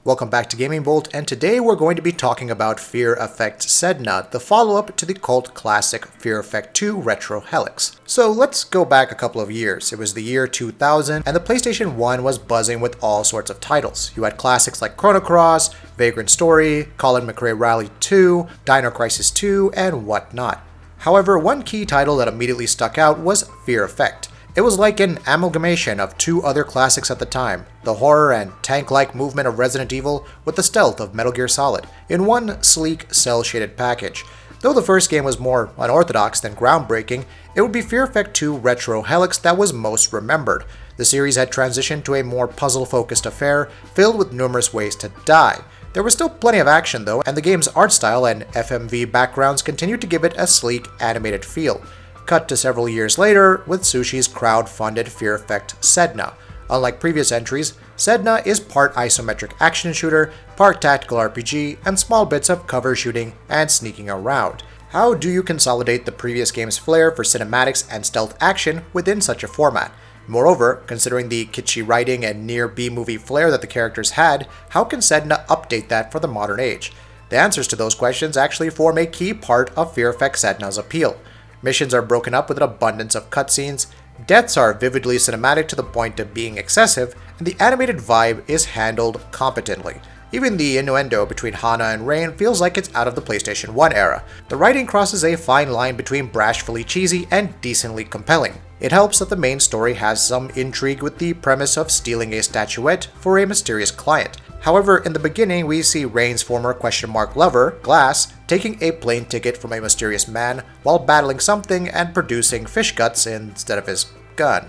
Welcome back to GamingBolt, and today we're going to be talking about Effect Sedna, the follow-up to the cult classic Fear Effect 2 Retro Helix. So let's go back a couple of years. It was the year 2000, and the PlayStation 1 was buzzing with all sorts of titles. You had classics like Chrono Cross, Vagrant Story, Colin McRae Rally 2, Dino Crisis 2, and whatnot. However, one key title that immediately stuck out was Fear Effect. It was like an amalgamation of two other classics at the time, the horror and tank-like movement of Resident Evil with the stealth of Metal Gear Solid, in one sleek, cel-shaded package. Though the first game was more unorthodox than groundbreaking, it would be Fear Effect 2 Retro Helix that was most remembered. The series had transitioned to a more puzzle-focused affair, filled with numerous ways to die. There was still plenty of action though, and the game's art style and FMV backgrounds continued to give it a sleek, animated feel. Cut to several years later with Sushi's crowd-funded Fear Effect Sedna. Unlike previous entries, Sedna is part isometric action shooter, part tactical RPG, and small bits of cover shooting and sneaking around. How do you consolidate the previous game's flair for cinematics and stealth action within such a format? Moreover, considering the kitschy writing and near B-movie flair that the characters had, how can Sedna update that for the modern age? The answers to those questions actually form a key part of Fear Effect Sedna's appeal. Missions are broken up with an abundance of cutscenes, deaths are vividly cinematic to the point of being excessive, and the animated vibe is handled competently. Even the innuendo between Hana and Rain feels like it's out of the PlayStation 1 era. The writing crosses a fine line between brashfully cheesy and decently compelling. It helps that the main story has some intrigue with the premise of stealing a statuette for a mysterious client. However, in the beginning, we see Rain's former question mark lover, Glass, taking a plane ticket from a mysterious man while battling something and producing fish guts instead of his gun.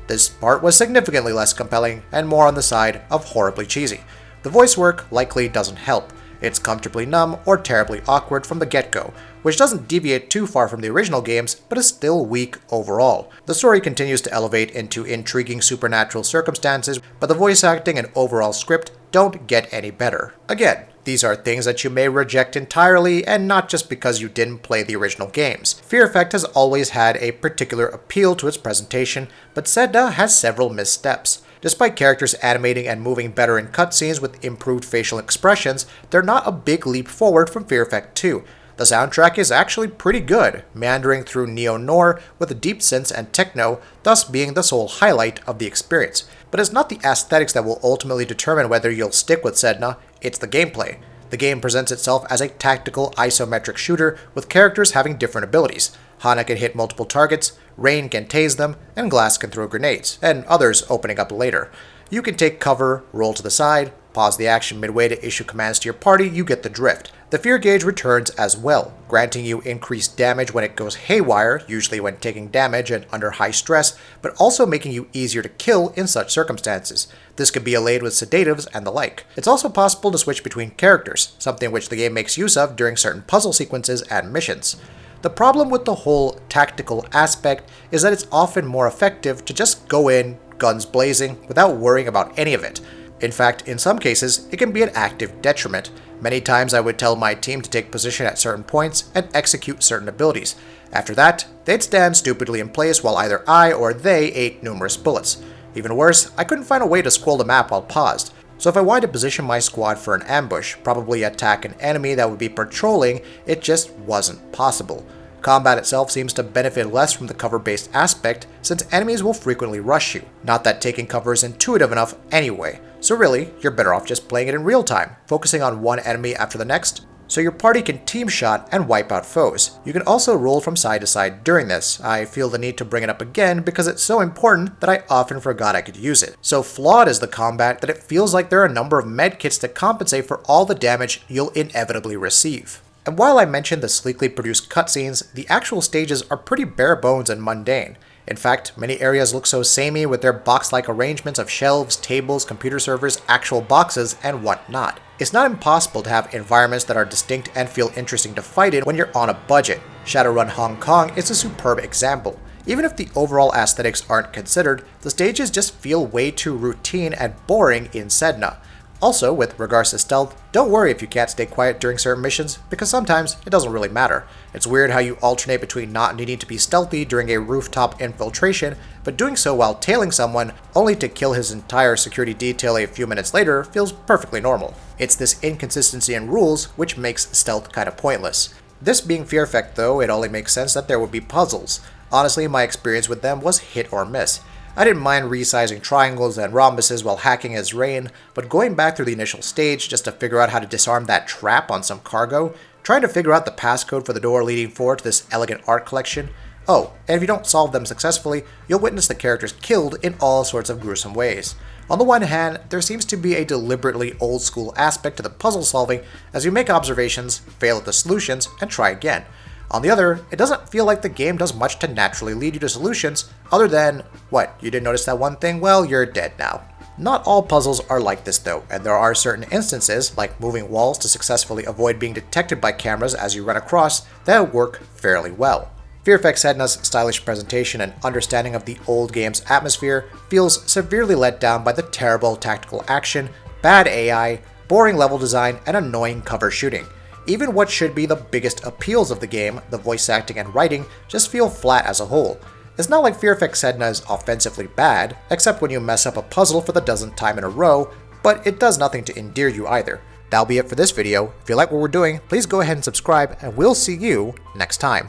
This part was significantly less compelling and more on the side of horribly cheesy. The voice work likely doesn't help. It's comfortably numb or terribly awkward from the get-go, which doesn't deviate too far from the original games, but is still weak overall. The story continues to elevate into intriguing supernatural circumstances, but the voice acting and overall script don't get any better. Again, these are things that you may reject entirely, and not just because you didn't play the original games. Fear Effect has always had a particular appeal to its presentation, but Sedna has several missteps. Despite characters animating and moving better in cutscenes with improved facial expressions, they're not a big leap forward from Fear Effect 2. The soundtrack is actually pretty good, meandering through neo-noir with deep synths and techno, thus being the sole highlight of the experience. But it's not the aesthetics that will ultimately determine whether you'll stick with Sedna, it's the gameplay. The game presents itself as a tactical isometric shooter with characters having different abilities. Hana can hit multiple targets, Rain can tase them, and Glass can throw grenades, and others opening up later. You can take cover, roll to the side, pause the action midway to issue commands to your party, you get the drift. The fear gauge returns as well, granting you increased damage when it goes haywire, usually when taking damage and under high stress, but also making you easier to kill in such circumstances. This could be allayed with sedatives and the like. It's also possible to switch between characters, something which the game makes use of during certain puzzle sequences and missions. The problem with the whole tactical aspect is that it's often more effective to just go in, guns blazing, without worrying about any of it. In fact, in some cases, it can be an active detriment. Many times I would tell my team to take position at certain points and execute certain abilities. After that, they'd stand stupidly in place while either I or they ate numerous bullets. Even worse, I couldn't find a way to scroll the map while paused. So if I wanted to position my squad for an ambush, probably attack an enemy that would be patrolling, it just wasn't possible. Combat itself seems to benefit less from the cover-based aspect, since enemies will frequently rush you. Not that taking cover is intuitive enough anyway. So really, you're better off just playing it in real time, focusing on one enemy after the next, so your party can team shot and wipe out foes. You can also roll from side to side during this. I feel the need to bring it up again because it's so important that I often forgot I could use it. So flawed is the combat that it feels like there are a number of medkits to compensate for all the damage you'll inevitably receive. And while I mentioned the sleekly produced cutscenes, the actual stages are pretty bare bones and mundane. In fact, many areas look so samey with their box-like arrangements of shelves, tables, computer servers, actual boxes, and whatnot. It's not impossible to have environments that are distinct and feel interesting to fight in when you're on a budget. Shadowrun Hong Kong is a superb example. Even if the overall aesthetics aren't considered, the stages just feel way too routine and boring in Sedna. Also, with regards to stealth, don't worry if you can't stay quiet during certain missions, because sometimes it doesn't really matter. It's weird how you alternate between not needing to be stealthy during a rooftop infiltration, but doing so while tailing someone only to kill his entire security detail a few minutes later feels perfectly normal. It's this inconsistency in rules which makes stealth kinda pointless. This being Fear Effect though, it only makes sense that there would be puzzles. Honestly, my experience with them was hit or miss. I didn't mind resizing triangles and rhombuses while hacking as rain, but going back through the initial stage just to figure out how to disarm that trap on some cargo, trying to figure out the passcode for the door leading forward to this elegant art collection. Oh, and if you don't solve them successfully, you'll witness the characters killed in all sorts of gruesome ways. On the one hand, there seems to be a deliberately old-school aspect to the puzzle solving as you make observations, fail at the solutions, and try again. On the other, it doesn't feel like the game does much to naturally lead you to solutions, other than, what, you didn't notice that one thing? Well, you're dead now. Not all puzzles are like this though, and there are certain instances, like moving walls to successfully avoid being detected by cameras as you run across, that work fairly well. Fear Effect Sedna's stylish presentation and understanding of the old game's atmosphere feels severely let down by the terrible tactical action, bad AI, boring level design, and annoying cover shooting. Even what should be the biggest appeals of the game, the voice acting and writing, just feel flat as a whole. It's not like Fear Effect Sedna is offensively bad, except when you mess up a puzzle for the dozenth time in a row, but it does nothing to endear you either. That'll be it for this video. If you like what we're doing, please go ahead and subscribe, and we'll see you next time.